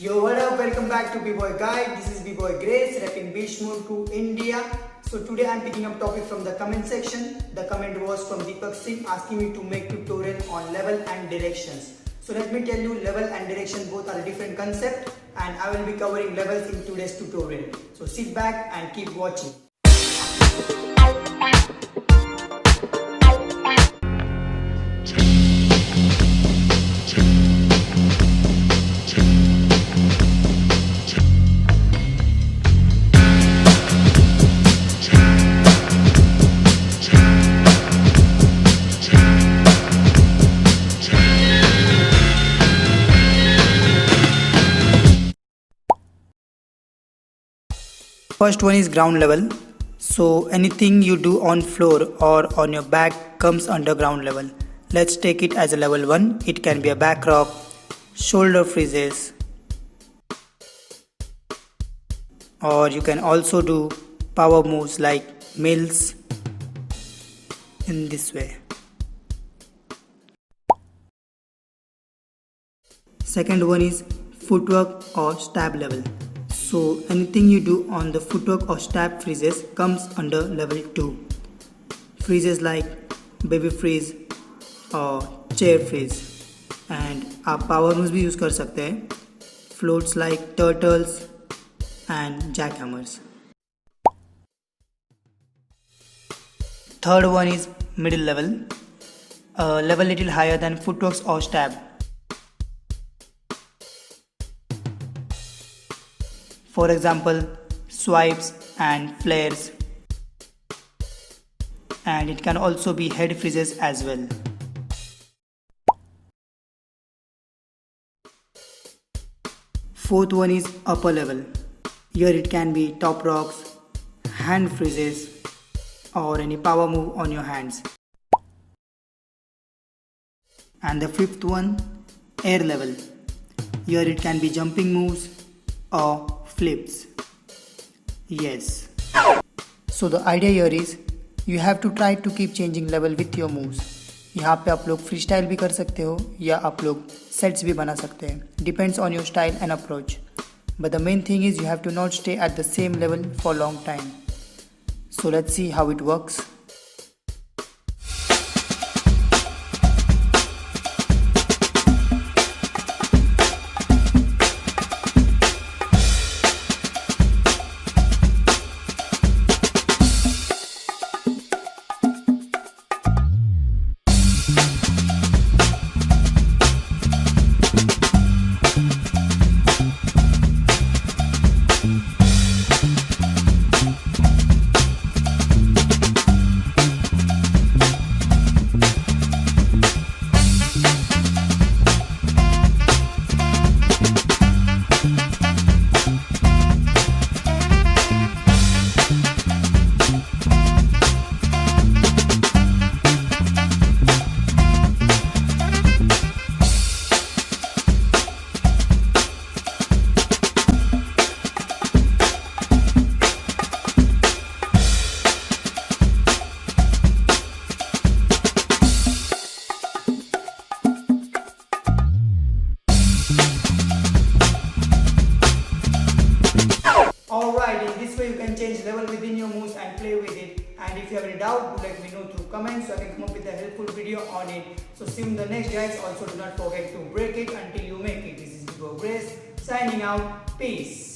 Yo, what up? Welcome back to Bboy Guide. This is Bboy Grace, repping Bishmur to India. So today I'm picking up topic from the comment section. The comment was from Deepak Singh asking me to make tutorial on level and directions. So let me tell you, level and direction both are a different concept, and I will be covering levels in today's tutorial. So sit back and keep watching. First one is ground level. So anything you do on floor or on your back comes under ground level. Let's take it as a level 1. It can be a back rock, shoulder freezes, or you can also do power moves like mills in this way. Second one is footwork or stab level. So anything you do on the footwork or stab freezes comes under level 2. Freezes like baby freeze or chair freeze. And आप power moves भी use कर सकते हैं. Floats like turtles and jackhammers. Third one is middle level. A level little higher than footworks or stab. For example, swipes and flares, and it can also be head freezes as well. Fourth one is upper level. Here it can be top rocks, hand freezes, or any power move on your hands. And the fifth one, air level. Here it can be jumping moves or flips. Yes. So the idea here is you have to try to keep changing level with your moves. यहाँ पे आप लोग free style भी कर सकते हो या आप लोग सेट्स भी बना सकते हैं. Depends on your style and approach. But the main thing is you have to not stay at the same level for long time. So let's see how it works. Alright, in this way you can change level within your moves and play with it. And if you have any doubt, do let me know through comments so I can come up with a helpful video on it. So see you in the next guys. Also do not forget to break it until you make it. This is Bboy Grace signing out. Peace.